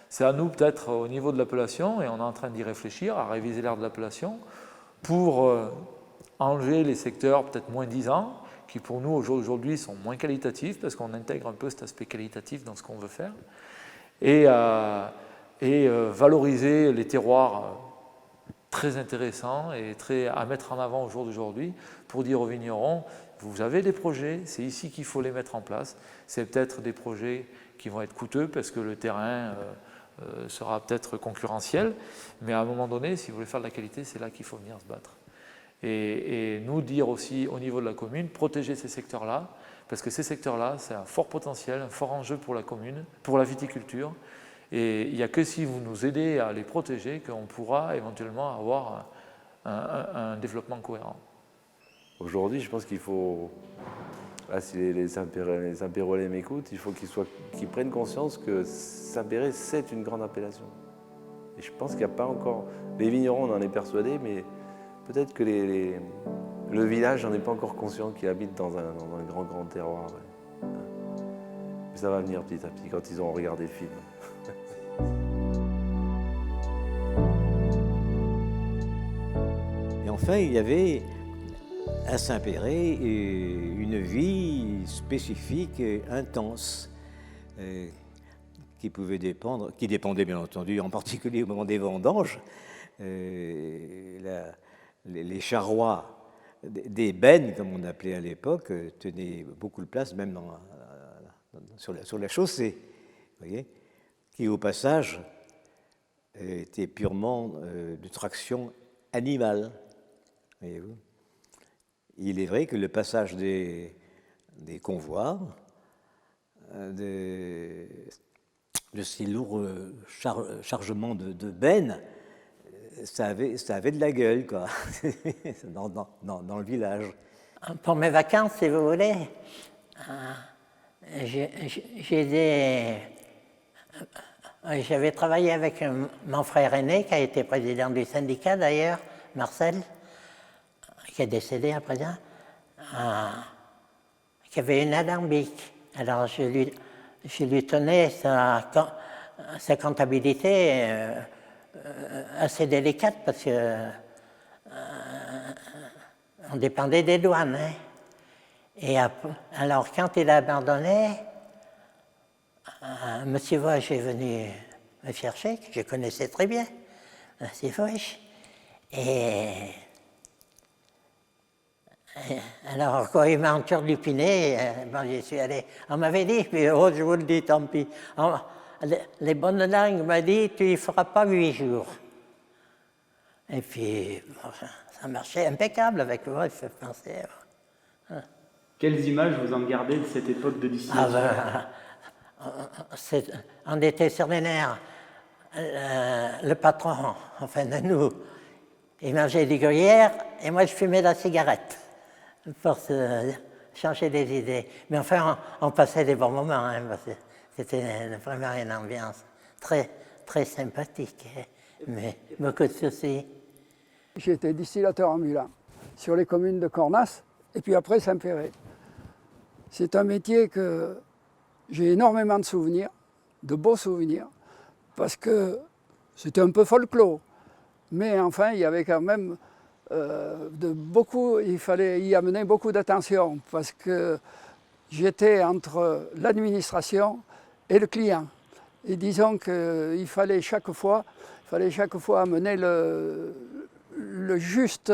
C'est à nous peut-être au niveau de l'appellation, et on est en train d'y réfléchir, à réviser l'aire de l'appellation, pour enlever les secteurs peut-être moins 10 ans, qui pour nous aujourd'hui sont moins qualitatifs, parce qu'on intègre un peu cet aspect qualitatif dans ce qu'on veut faire, et valoriser les terroirs très intéressants et à mettre en avant au jour d'aujourd'hui, pour dire aux vignerons, vous avez des projets, c'est ici qu'il faut les mettre en place. C'est peut-être des projets qui vont être coûteux, parce que le terrain sera peut-être concurrentiel, mais à un moment donné, si vous voulez faire de la qualité, c'est là qu'il faut venir se battre. Et nous dire aussi au niveau de la commune, protéger ces secteurs-là, parce que ces secteurs-là, c'est un fort potentiel, un fort enjeu pour la commune, pour la viticulture, et il n'y a que si vous nous aidez à les protéger qu'on pourra éventuellement avoir un développement cohérent. Aujourd'hui, je pense qu'il faut, là, si les Saint-Pérois m'écoutent, il faut qu'ils prennent conscience que Saint-Péray, c'est une grande appellation. Et je pense qu'il n'y a pas encore... Les vignerons, on en est persuadés, mais peut-être que le village n'en est pas encore conscient, qu'il habite dans un grand terroir. Ouais. Mais ça va venir petit à petit, quand ils auront regardé le film. Et enfin, il y avait à Saint-Péray une vie spécifique, intense, qui dépendait bien entendu en particulier au moment des vendanges. Les charrois des bennes, comme on appelait à l'époque, tenaient beaucoup de place, même sur la chaussée, vous voyez, qui au passage était purement de traction animale, voyez-vous. Il est vrai que le passage des convois, de ces lourds chargements de bennes, ça avait de la gueule, quoi, dans le village. Pour mes vacances, si vous voulez, j'avais travaillé avec mon frère aîné, qui a été président du syndicat d'ailleurs, Marcel, qui est décédé à présent, qui avait une alambic. Alors je lui tenais sa comptabilité assez délicate, parce que on dépendait des douanes. Hein. Et alors quand il a abandonné, M. Vosch est venu me chercher, que je connaissais très bien, M. Vosch, et alors, quand il m'a enturlupiné, j'y suis allé. On m'avait dit, puis oh, je vous le dis, tant pis. Les bonnes langues m'ont dit, tu y feras pas 8 jours. Et puis, bon, ça marchait impeccable avec moi, je pensais. Quelles images vous en gardez de cette époque de distillation? On était sur les nerfs. Le patron, enfin de nous, il mangeait des gruyères et moi je fumais la cigarette, pour se changer les idées. Mais enfin, on passait des bons moments, hein, c'était vraiment une ambiance très, très sympathique, mais beaucoup de soucis. J'ai été distillateur ambulant sur les communes de Cornas et puis après Saint-Péray. C'est un métier que j'ai énormément de souvenirs, de beaux souvenirs, parce que c'était un peu folklore. Mais enfin, il y avait quand même il fallait y amener beaucoup d'attention, parce que j'étais entre l'administration et le client. Et disons qu'il fallait chaque fois amener la juste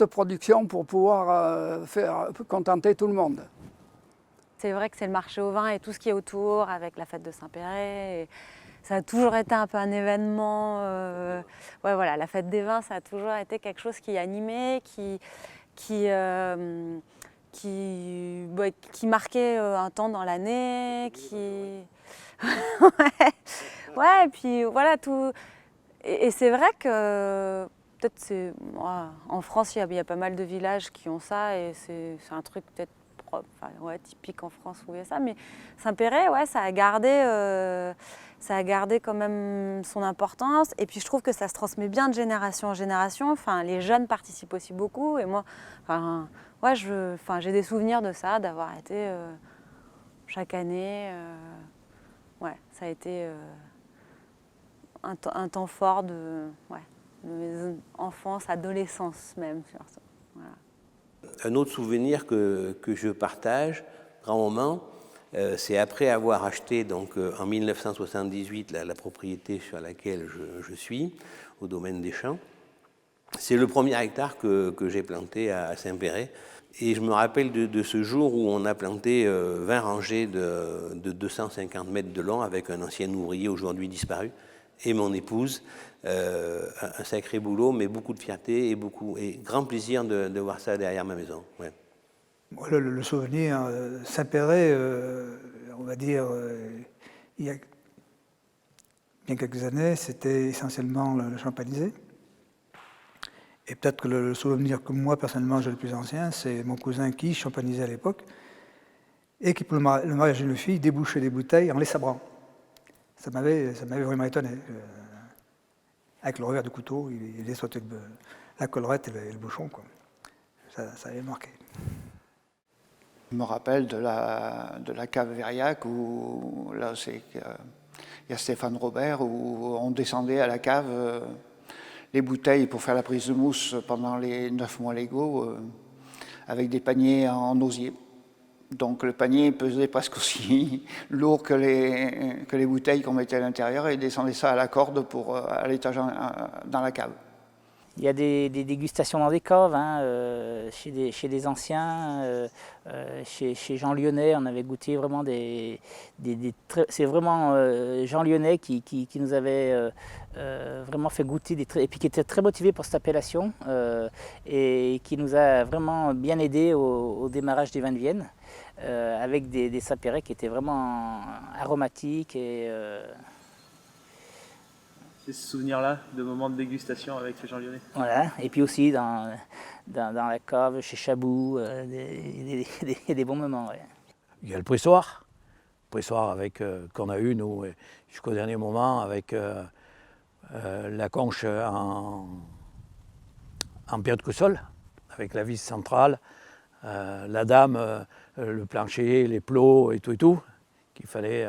production pour pouvoir faire contenter tout le monde. C'est vrai que c'est le marché au vin et tout ce qui est autour, avec la fête de Saint-Péray. Ça a toujours été un peu un événement. Ouais, voilà, la fête des vins, ça a toujours été quelque chose qui animait, qui marquait un temps dans l'année, ouais, et puis voilà tout. Et c'est vrai que peut-être en France, il y a pas mal de villages qui ont ça, et c'est un truc peut-être propre, enfin, ouais, typique en France où il y a ça. Mais Saint-Péray, ouais, ça a gardé quand même son importance. Et puis je trouve que ça se transmet bien de génération en génération. Enfin, les jeunes participent aussi beaucoup. Et moi, enfin, ouais, j'ai des souvenirs de ça, d'avoir été chaque année. Ouais, ça a été un temps fort de mes enfance, adolescence même. Surtout. Voilà. Un autre souvenir que je partage, grand moment, c'est après avoir acheté donc, en 1978 la propriété sur laquelle je suis, au domaine des Champs. C'est le premier hectare que j'ai planté à Saint-Péray. Et je me rappelle de ce jour où on a planté 20 rangées de 250 mètres de long avec un ancien ouvrier aujourd'hui disparu et mon épouse. Un sacré boulot, mais beaucoup de fierté et grand plaisir de voir ça derrière ma maison. Ouais. Le souvenir, Saint-Péray, on va dire, il y a bien quelques années, c'était essentiellement le champanisé. Et peut-être que le souvenir que moi, personnellement, j'ai le plus ancien, c'est mon cousin qui champanisait à l'époque et qui, pour le mariage d'une fille, débouchait des bouteilles en les sabrant. Ça m'avait vraiment étonné. Avec le revers du couteau, il dessautait la collerette et le bouchon, quoi. Ça avait marqué. Je me rappelle de la cave Verriac où là il y a Stéphane Robert où on descendait à la cave les bouteilles pour faire la prise de mousse pendant les 9 mois légaux avec des paniers en osier. Donc le panier pesait presque aussi lourd que les bouteilles qu'on mettait à l'intérieur et descendait ça à la corde à l'étage dans la cave. Il y a des dégustations dans des caves, chez des anciens, chez Jean Lyonnais, on avait goûté vraiment c'est vraiment Jean Lyonnais qui nous avait vraiment fait goûter et puis qui était très motivé pour cette appellation et qui nous a vraiment bien aidé au démarrage des vins de Vienne avec des Saint-Péray qui étaient vraiment aromatiques et ce souvenir-là de moments de dégustation avec Jean Lyonnais. Voilà, et puis aussi dans la cave, chez Chabou, des bons moments. Ouais. Il y a le pressoir qu'on a eu, nous, jusqu'au dernier moment, avec la conche en pierre de coussol, avec la vis centrale, la dame, le plancher, les plots et tout, qu'il fallait...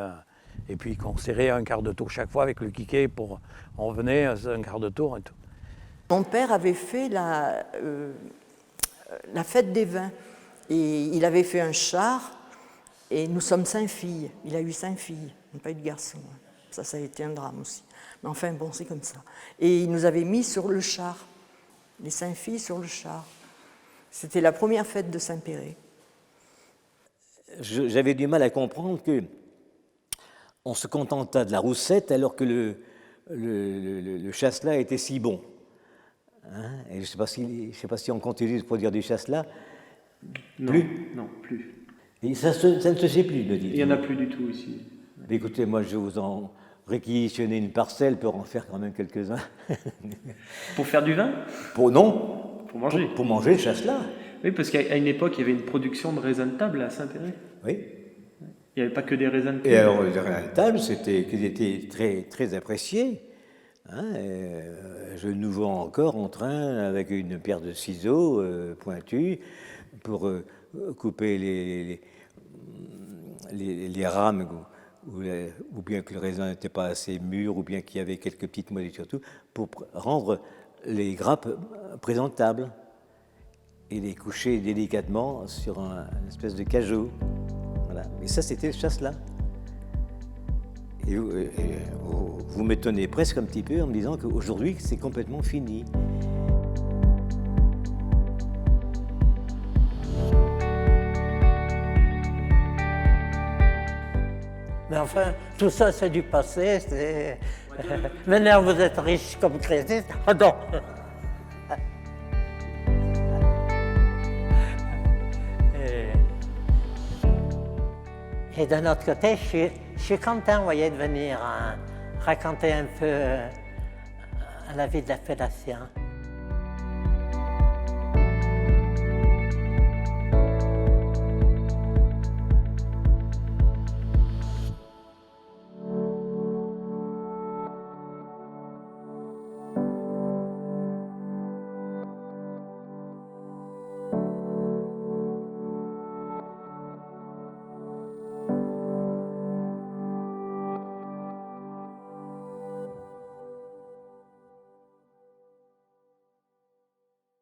et puis qu'on serrait un quart de tour chaque fois avec le quiquet on revenait à un quart de tour et tout. Mon père avait fait la fête des vins et il avait fait un char et nous sommes 5 filles. Il a eu 5 filles, il n'a pas eu de garçon. Ça a été un drame aussi. Mais enfin bon, c'est comme ça. Et il nous avait mis sur le char, les 5 filles sur le char. C'était la première fête de Saint-Péray. J'avais du mal à comprendre que on se contenta de la roussette alors que le chasselas était si bon. Et je ne sais pas si on continue de produire du chasselas. Non, plus. Non, plus. Et ça ne se sait plus, le dit. Il n'y en a plus du tout ici. Mais écoutez, moi je vais vous en réquisitionner une parcelle pour en faire quand même quelques-uns. Pour faire du vin ? Non. Pour manger. Pour manger le chasselas. Oui, parce qu'à une époque, il y avait une production de raisins de table à Saint-Péray. Oui. Il n'y avait pas que des raisins de table. Et alors, les raisins de table, qui étaient très, très appréciés. Hein, je nous vois encore en train, avec une paire de ciseaux pointus, pour couper les rames, ou bien que le raisin n'était pas assez mûr, ou bien qu'il y avait quelques petites molécules surtout, pour rendre les grappes présentables et les coucher délicatement sur une espèce de cajot. Voilà. Et ça, c'était ce chasse-là. Et vous m'étonnez presque un petit peu en me disant qu'aujourd'hui, c'est complètement fini. Mais enfin, tout ça, c'est du passé. Maintenant, vous êtes riche comme Crésus. Ah non. Et d'un autre côté, je suis content, vous voyez, de venir raconter un peu la vie de l'appellation.